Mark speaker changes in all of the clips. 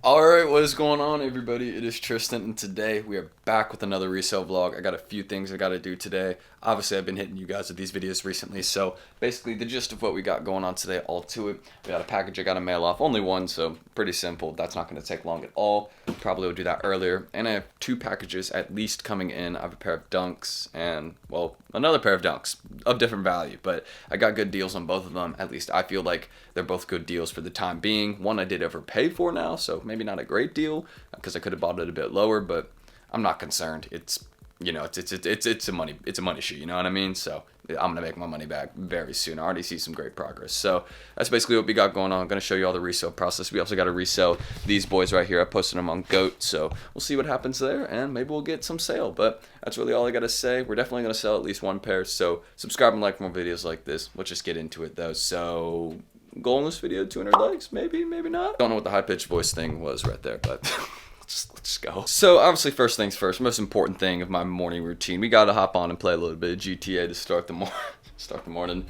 Speaker 1: Alright, what is going on, everybody? It is Tristan, and today we are back with another resale vlog. I got a few things I gotta do today. Obviously, I've been hitting you guys with these videos recently, so basically the gist of what we got going on today, all to it. We got a package I gotta mail off, only one, so pretty simple. That's not gonna take long at all. Probably will do that earlier. And I have two packages at least coming in. I have a pair of dunks and, well, another pair of dunks of different value, but I got good deals on both of them. At least I feel like they're both good deals for the time being. One I did overpay for now, so maybe not a great deal because I could have bought it a bit lower, but I'm not concerned. It's it's a money shoot, you know what I mean? So I'm gonna make my money back very soon. I already see some great progress. So that's basically what we got going on. I'm gonna show you all the resale process. We also got to resell these boys right here. I posted them on Goat, so we'll see what happens there, and maybe we'll get some sale. But that's really all I gotta say. We're definitely gonna sell at least one pair. So subscribe and like for more videos like this. Let's just get into it though. So goal in this video, 200 likes, maybe not. Don't know what the high pitched voice thing was right there, but let's go. So obviously, first things first, most important thing of my morning routine, we gotta hop on and play a little bit of GTA to start the morning.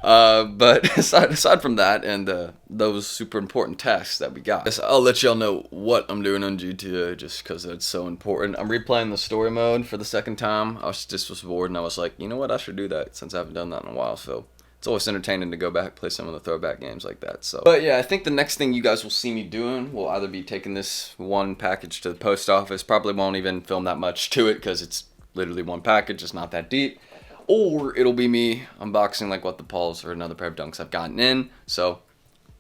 Speaker 1: But aside from that and those super important tasks that we got, I'll let y'all know what I'm doing on GTA just because it's so important. I'm replaying the story mode for the second time. I was bored and I was like, you know what, I should do that since I haven't done that in a while. So it's always entertaining to go back play some of the throwback games like that. So, but yeah, I think the next thing you guys will see me doing will either be taking this one package to the post office. Probably won't even film that much to it because it's literally one package. It's not that deep. Or it'll be me unboxing like what the Pauls or another pair of dunks I've gotten in. So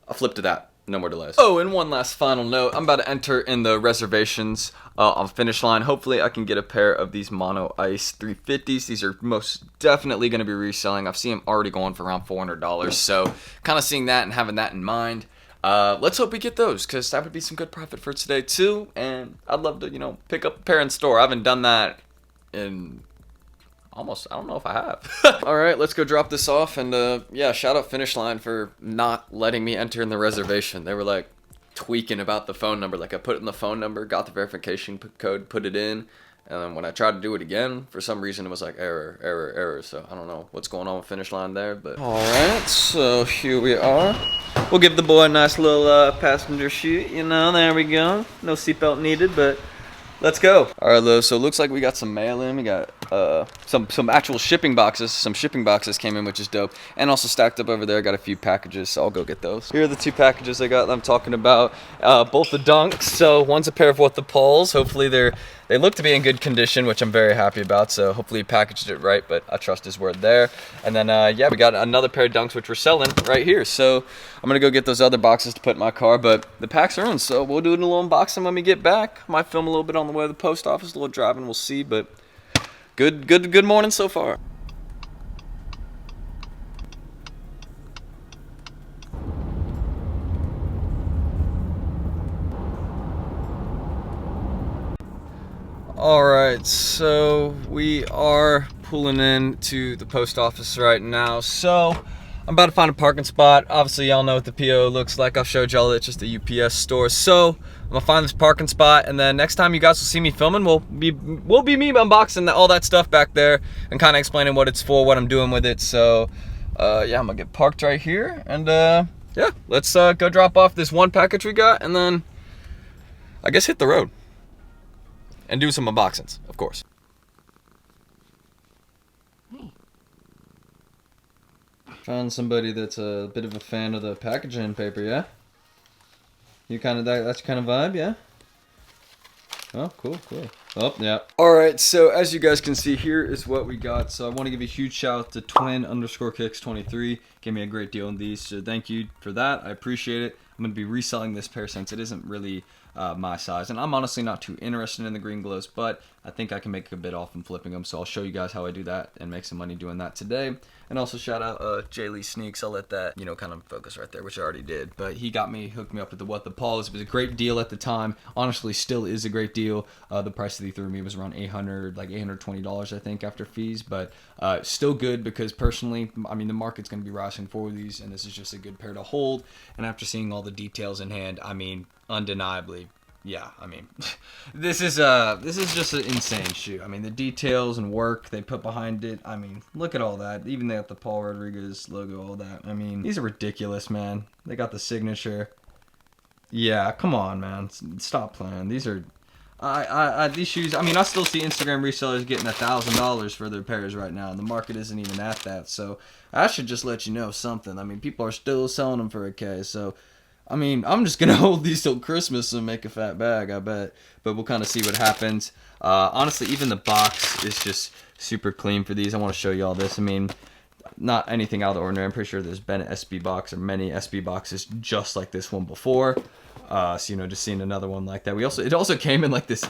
Speaker 1: I'll flip to that. No more delays. Oh, and one last final note. I'm about to enter in the reservations on Finish Line. Hopefully I can get a pair of these Mono Ice 350s. These are most definitely going to be reselling. I've seen them already going for around $400. So kind of seeing that and having that in mind. Let's hope we get those because that would be some good profit for today too. And I'd love to, pick up a pair in store. I haven't done that in almost, I don't know if I have. All right, let's go drop this off. And yeah, shout out Finish Line for not letting me enter in the reservation. They were like tweaking about the phone number. Like I put in the phone number, got the verification code, put it in. And then when I tried to do it again, for some reason it was like error. So I don't know what's going on with Finish Line there. But all right, so here we are. We'll give the boy a nice little passenger chute. There we go. No seatbelt needed, but let's go. All right, Lo, so it looks like we got some mail in. We got some actual shipping boxes. Some shipping boxes came in, which is dope. And also stacked up over there, got a few packages, so I'll go get those. Here are the two packages I got that I'm talking about. Both the dunks. So one's a pair of what the Pauls. Hopefully they look to be in good condition, which I'm very happy about. So hopefully he packaged it right, but I trust his word there. And then, yeah, we got another pair of dunks, which we're selling right here. So I'm going to go get those other boxes to put in my car, but the packs are in, so we'll do a little unboxing when we get back. Might film a little bit on the way to the post office, a little driving, we'll see, but good morning so far. Alright, so we are pulling in to the post office right now. So I'm about to find a parking spot. Obviously y'all know what the PO looks like. I've showed y'all it's just a UPS store. So I'm gonna find this parking spot, and then next time you guys will see me filming, will be me unboxing all that stuff back there and kind of explaining what it's for, what I'm doing with it. So yeah, I'm gonna get parked right here, and yeah, let's go drop off this one package we got, and then I guess hit the road and do some unboxings, of course. Found somebody that's a bit of a fan of the packaging paper, yeah? You kind of, that's kind of vibe, yeah? Oh, cool. Oh, yeah. Alright, so as you guys can see, here is what we got. So I want to give a huge shout out to twin_kicks23. Gave me a great deal on these, so thank you for that. I appreciate it. I'm going to be reselling this pair since it isn't really my size, and I'm honestly not too interested in the green glows, but I think I can make a bit off from flipping them, so I'll show you guys how I do that and make some money doing that today. And also shout out Jay Lee Sneaks. I'll let that kind of focus right there, which I already did, but he hooked me up with the what the Pauls. It was a great deal at the time. Honestly, still is a great deal. The price that he threw me was around $820 I think after fees, but still good because personally, I mean, the market's going to be rising for these, and this is just a good pair to hold. And after seeing all the details in hand, I mean, undeniably, yeah, I mean, this is just an insane shoe. I mean, the details and work they put behind it, I mean, look at all that. Even they got the Paul Rodriguez logo, all that. I mean, these are ridiculous, man. They got the signature. Yeah, come on, man. Stop playing. These are, these shoes. I mean, I still see Instagram resellers getting $1,000 for their pairs right now, and the market isn't even at that. So I should just let you know something. I mean, people are still selling them for $1,000. So, I mean, I'm just gonna hold these till Christmas and make a fat bag, I bet. But we'll kind of see what happens. Honestly, even the box is just super clean for these. I want to show you all this. I mean, not anything out of the ordinary. I'm pretty sure there's been an SB box or many SB boxes just like this one before. So, you know, just seeing another one like that. It also came in like this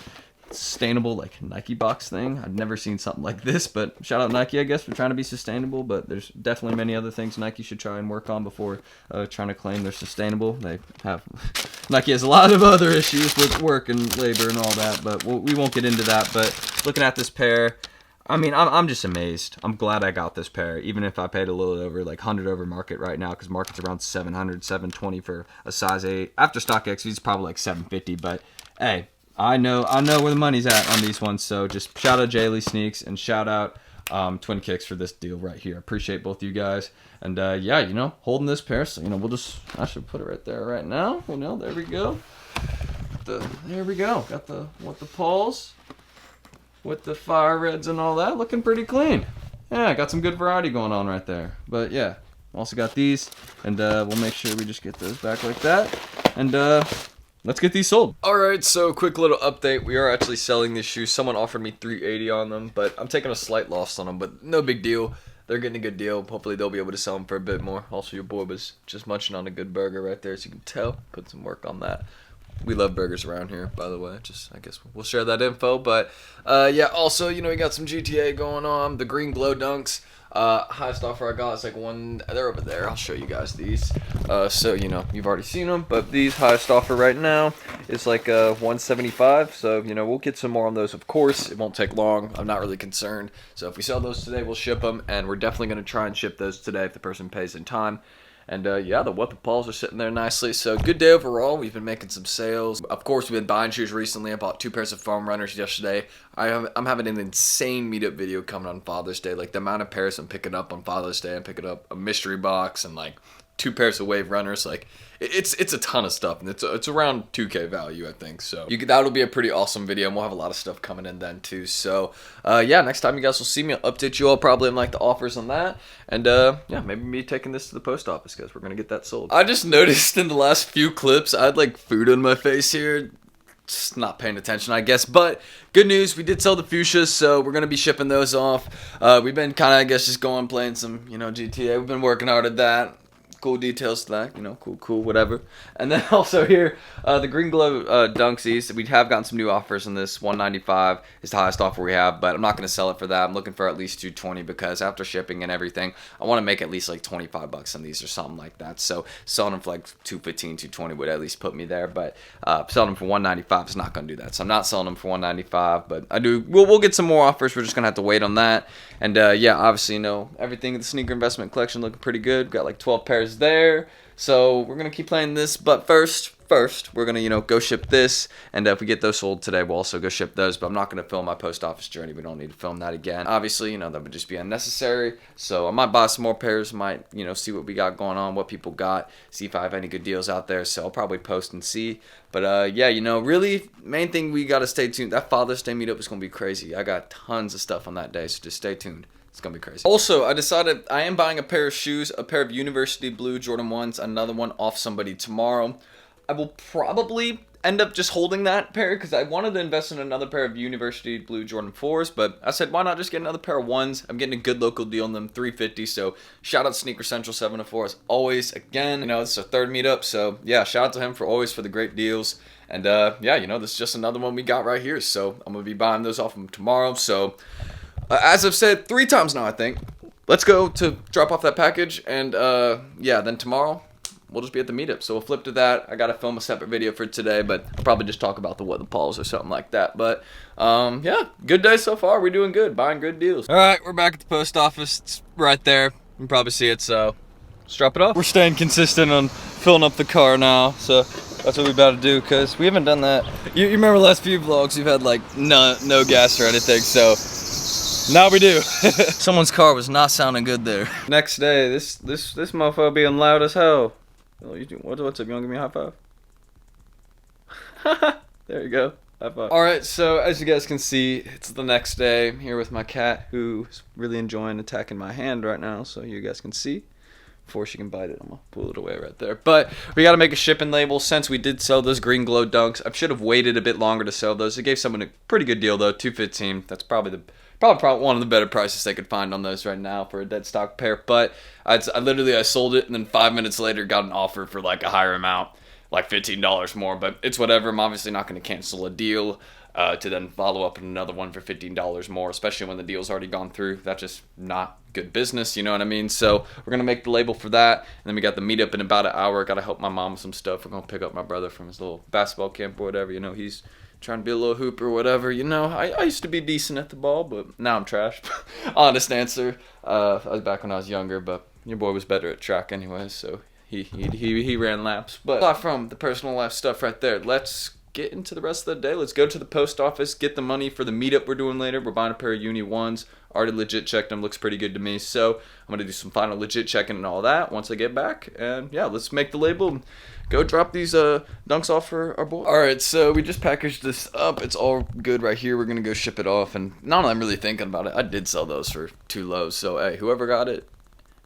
Speaker 1: sustainable like Nike box thing. I've never seen something like this, but shout out Nike, I guess, for trying to be sustainable. But there's definitely many other things Nike should try and work on before trying to claim they're sustainable. Nike has a lot of other issues with work and labor and all that, but we won't get into that. But looking at this pair, I mean, I'm just amazed. I'm glad I got this pair, even if I paid a little over, like 100 over market right now, because market's around 700, 720 for a size 8. After stock XV, it's probably like 750, but hey, I know where the money's at on these ones, so just shout out Jaylee Sneaks and shout out Twin Kicks for this deal right here. I appreciate both you guys, and yeah, you know, holding this pair, so, you know, I should put it right there right now. You know, there we go. There we go. Got the Pauls with the fire reds and all that, looking pretty clean. Yeah, got some good variety going on right there. But yeah, also got these, and we'll make sure we just get those back like that, and let's get these sold. Alright, so quick little update. We are actually selling these shoes. Someone offered me $380 on them, but I'm taking a slight loss on them, but no big deal. They're getting a good deal. Hopefully they'll be able to sell them for a bit more. Also, your boy was just munching on a good burger right there, as you can tell. Put some work on that. We love burgers around here, by the way. Just, I guess we'll share that info. But, yeah, also, you know, we got some GTA going on. The green glow dunks. Highest offer I got is like they're over there. I'll show you guys these. So, you know, you've already seen them. But these highest offer right now is like $175. So, you know, we'll get some more on those, of course. It won't take long. I'm not really concerned. So if we sell those today, we'll ship them. And we're definitely going to try and ship those today if the person pays in time. And yeah, the weapon Pauls are sitting there nicely. So good day overall. We've been making some sales. Of course, we've been buying shoes recently. I bought 2 pairs of foam runners yesterday. I'm having an insane meetup video coming on Father's Day. Like the amount of pairs I'm picking up on Father's Day. I'm picking up a mystery box and like 2 pairs of wave runners. Like it's a ton of stuff, and it's around 2K value, I think. So that'll be a pretty awesome video, and we'll have a lot of stuff coming in then too. So yeah, next time you guys will see me, I'll update you all probably on like the offers on that, and yeah, maybe me taking this to the post office, guys. We're gonna get that sold. I just noticed in the last few clips I had like food on my face here. Just not paying attention, I guess. But good news, we did sell the fuchsias, so we're gonna be shipping those off. We've been kind of, I guess, just going playing some, you know, GTA. We've been working hard at that. Cool details to that, you know, cool, whatever. And then also here, the green glow dunksies. We have gotten some new offers on this. $195 is the highest offer we have, but I'm not going to sell it for that. I'm looking for at least $220 because after shipping and everything, I want to make at least like $25 on these or something like that. So selling them for like $215, $220 would at least put me there. But selling them for $195 is not going to do that. So I'm not selling them for $195, but we'll get some more offers. We're just going to have to wait on that. And yeah, obviously, you know, everything in the sneaker investment collection looking pretty good. We've got like 12 pairs there, so we're gonna keep playing this, but first we're gonna, you know, go ship this, and if we get those sold today, we'll also go ship those. But I'm not gonna film my post office journey. We don't need to film that again, obviously. You know, that would just be unnecessary. So I might buy some more pairs, might, you know, see what we got going on, what people got, see if I have any good deals out there. So I'll probably post and see. But yeah, you know, really main thing, we gotta stay tuned. That Father's Day meetup is gonna be crazy. I got tons of stuff on that day, so just stay tuned. It's going to be crazy. Also, I decided I am buying a pair of shoes, a pair of University Blue Jordan 1s, another one off somebody tomorrow. I will probably end up just holding that pair because I wanted to invest in another pair of University Blue Jordan 4s, but I said, why not just get another pair of 1s? I'm getting a good local deal on them, $350, so shout out Sneaker Central 704 as always. Again, you know, it's our 3rd meetup, so yeah, shout out to him for the great deals. And yeah, you know, this is just another one we got right here, so I'm going to be buying those off him tomorrow, so... as I've said 3 times now, I think, let's go to drop off that package, and yeah, then tomorrow we'll just be at the meetup. So we'll flip to that. I gotta film a separate video for today, but I'll probably just talk about the Pauls or something like that. But yeah, good day so far. We're doing good, buying good deals. All right, we're back at the post office. It's right there. You can probably see it. So let's drop it off. We're staying consistent on filling up the car now. So that's what we about to do, because we haven't done that. You remember the last few vlogs, we've had like no gas or anything. So now we do. Someone's car was not sounding good there. Next day, this mofo being loud as hell. What's up? You wanna give me a high five? There you go. High five. All right, so as you guys can see, it's the next day. I'm here with my cat, who's really enjoying attacking my hand right now, so you guys can see. Before she can bite it, I'm gonna pull it away right there. But we got to make a shipping label since we did sell those green glow dunks. I should have waited a bit longer to sell those. It gave someone a pretty good deal though, $215. That's probably one of the better prices they could find on those right now for a dead stock pair. But I sold it, and then 5 minutes later got an offer for like a higher amount, like $15 more. But it's whatever. I'm obviously not going to cancel a deal to then follow up with another one for $15 more, especially when the deal's already gone through. That's just not good business, you know what I mean? So we're gonna make the label for that, and then we got the meetup in about an hour. Gotta help my mom with some stuff. We're gonna pick up my brother from his little basketball camp or whatever. You know, he's trying to be a little hooper or whatever. You know, I used to be decent at the ball, but now I'm trash. Honest answer. I was back when I was younger, but your boy was better at track anyway, so he ran laps. But apart from the personal life stuff right there, let's get into the rest of the day. Let's go to the post office, get the money for the meetup we're doing later. We're buying a pair of Uni 1s. Already legit checked them. Looks pretty good to me. So I'm going to do some final legit checking and all that once I get back. And yeah, let's make the label and go drop these dunks off for our boy. Alright, so we just packaged this up. It's all good right here. We're going to go ship it off. And now that I'm really thinking about it, I did sell those for too low. So hey, whoever got it,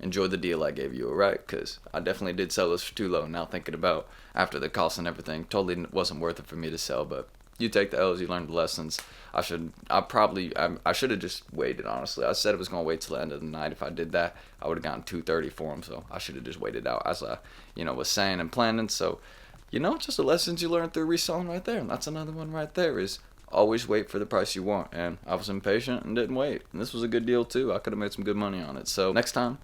Speaker 1: enjoy the deal I gave you, alright? Because I definitely did sell those for too low. Now thinking about after the cost and everything, totally wasn't worth it for me to sell. But you take the L's, you learn the lessons. I should have just waited, honestly. I said I was going to wait till the end of the night. If I did that, I would have gotten $230 for them. So I should have just waited out, as I, was saying and planning. So, just the lessons you learn through reselling right there. And that's another one right there is always wait for the price you want. And I was impatient and didn't wait. And this was a good deal too. I could have made some good money on it. So next time,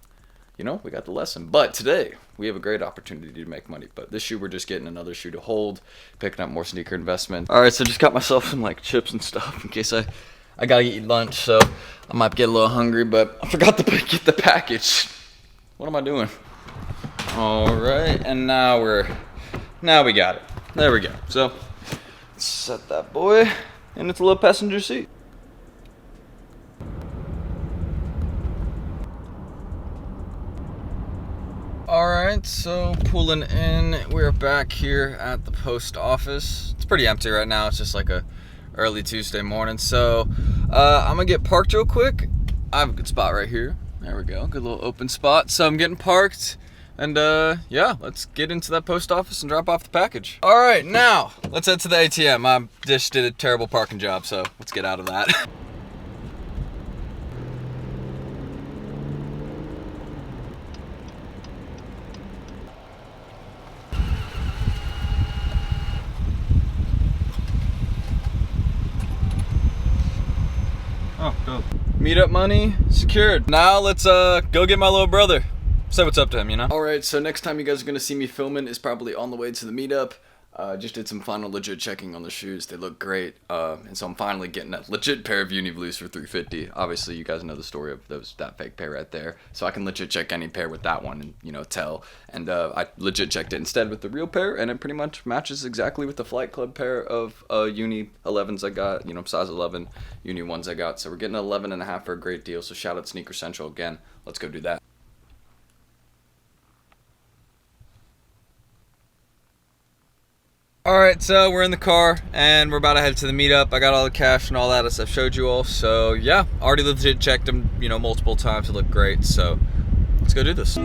Speaker 1: we got the lesson. But today, we have a great opportunity to make money. But this shoe, we're just getting another shoe to hold, picking up more sneaker investment. All right, so just got myself some chips and stuff in case I gotta eat lunch. So I might get a little hungry, but I forgot to get the package. What am I doing? All right, and now we got it. There we go. So let's set that boy in its little passenger seat. Alright, so pulling in, we're back here at the post office. It's pretty empty right now, it's just like a early Tuesday morning. So I'm gonna get parked real quick. I have a good spot right here. There we go, good little open spot. So I'm getting parked, and yeah, let's get into that post office and drop off the package. Alright, now let's head to the ATM. I just did a terrible parking job, so let's get out of that. Oh, dope. Meetup money secured. Now let's go get my little brother. Say what's up to him, Alright, so next time you guys are going to see me filming is probably on the way to the meetup. Just did some final legit checking on the shoes. They look great. And so I'm finally getting a legit pair of Uni Blues for $350. Obviously, you guys know the story of that fake pair right there. So I can legit check any pair with that one and, tell. And I legit checked it instead with the real pair, and it pretty much matches exactly with the Flight Club pair of Uni 11s I got, size 11 Uni 1s I got. So we're getting 11.5 for a great deal. So shout out Sneaker Central again. Let's go do that. Alright, so we're in the car and we're about to head to the meetup. I got all the cash and all that as I've showed you all. So yeah, already legit checked them, multiple times. It looked great. So let's go do this.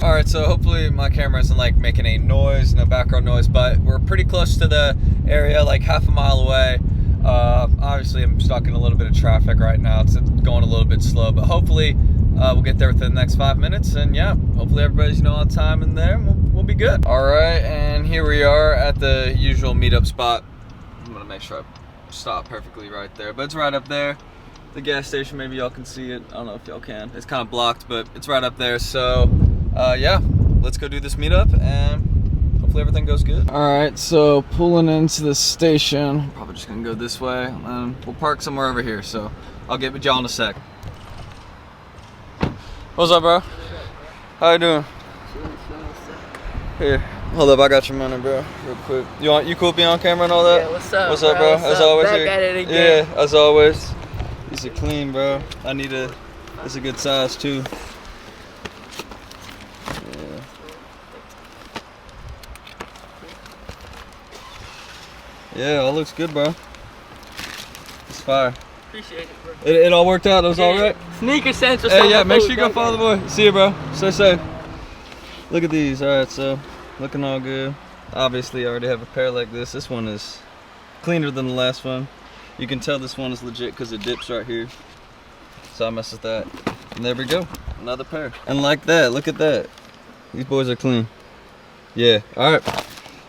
Speaker 1: Alright, so hopefully my camera isn't making any noise, no background noise, but we're pretty close to the area, like half a mile away. Obviously I'm stuck in a little bit of traffic right now. It's going a little bit slow, but hopefully we'll get there within the next 5 minutes, and yeah, hopefully everybody's on time in there, and we'll be good. All right, and here we are at the usual meetup spot. I'm gonna make sure I stop perfectly right there, but it's right up there. The gas station, maybe y'all can see it. I don't know if y'all can. It's kind of blocked, but it's right up there. So yeah, let's go do this meetup, and hopefully everything goes good. Alright, so pulling into the station. Probably just gonna go this way, and we'll park somewhere over here. So I'll get with y'all in a sec. What's up, bro? How you doing? Here, hold up, I got your money, bro, real quick. You cool being on camera and all that?
Speaker 2: Yeah, what's up, bro? As always, back here. At it again. Yeah, as always. These boys are clean, bro. It's a good size too. Yeah. Yeah, all looks good, bro. It's fire.
Speaker 3: Appreciate it, bro.
Speaker 2: It all worked out. It was all right.
Speaker 3: Sneaker Central.
Speaker 2: Hey, yeah, make sure you go follow the boy. See you, bro. Stay safe. Look at these. All right, so looking all good. Obviously, I already have a pair like this. This one is cleaner than the last one. You can tell this one is legit because it dips right here. So I mess with that. And there we go. Another pair. And like that, look at that. These boys are clean. Yeah. All right.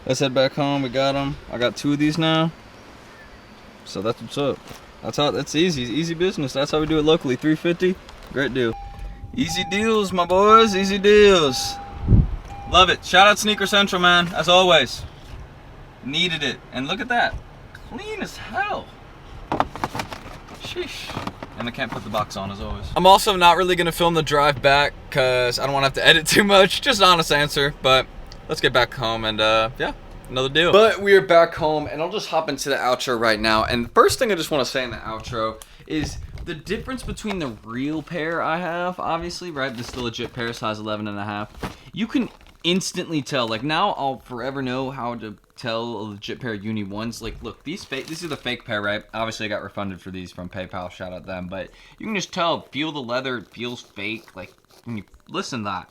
Speaker 2: Let's head back home. We got them. I got 2 of these now. So that's what's up. That's easy business. That's how we do it locally. $3.50. Great deal. Easy deals, my boys. Easy deals. Love it. Shout out Sneaker Central, man. As always. Needed it. And look at that. Clean as hell. Sheesh. And I can't put the box on as always. I'm also not really gonna film the drive back because I don't want to have to edit too much. Just an honest answer. But let's get back home and yeah. Another deal.
Speaker 1: But we are back home, and I'll just hop into the outro right now. And the first thing I just want to say in the outro is the difference between the real pair I have, obviously, right? This is the legit pair, size 11.5. You can instantly tell. Like, now I'll forever know how to tell a legit pair of Uni 1s. Like, look, these are the fake pair, right? Obviously, I got refunded for these from PayPal. Shout out them. But you can just tell, feel the leather, it feels fake. Like, when you listen to that.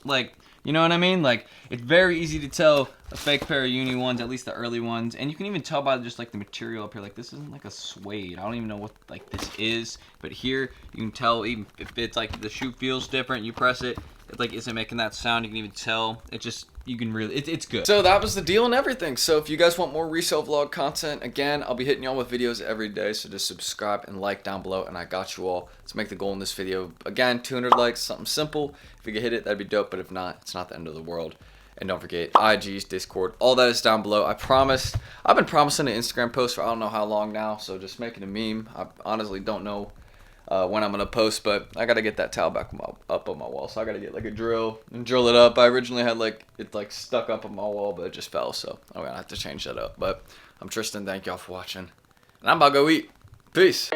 Speaker 1: Like, you know what I mean? Like, it's very easy to tell a fake pair of Uni 1s, at least the early ones. And you can even tell by just, like, the material up here. Like, this isn't, like, a suede. I don't even know what, like, this is. But here, you can tell, even if it's, like, the shoe feels different, you press it, it, like, isn't making that sound. You can even tell. It just, you can really, it's good. So that was the deal and everything. So if you guys want more resale vlog content, again, I'll be hitting y'all with videos every day. So just subscribe and like down below, and I got you all. Let's make the goal in this video. Again, 200 likes, something simple. If you can hit it, that'd be dope. But if not, it's not the end of the world. And don't forget, IGs, Discord, all that is down below. I promised. I've been promising an Instagram post for I don't know how long now. So just making a meme. I honestly don't know when I'm going to post. But I got to get that towel back up on my wall. So I got to get like a drill and drill it up. I originally had like it like stuck up on my wall, but it just fell. So I'm going to have to change that up. But I'm Tristan. Thank y'all for watching. And I'm about to go eat. Peace.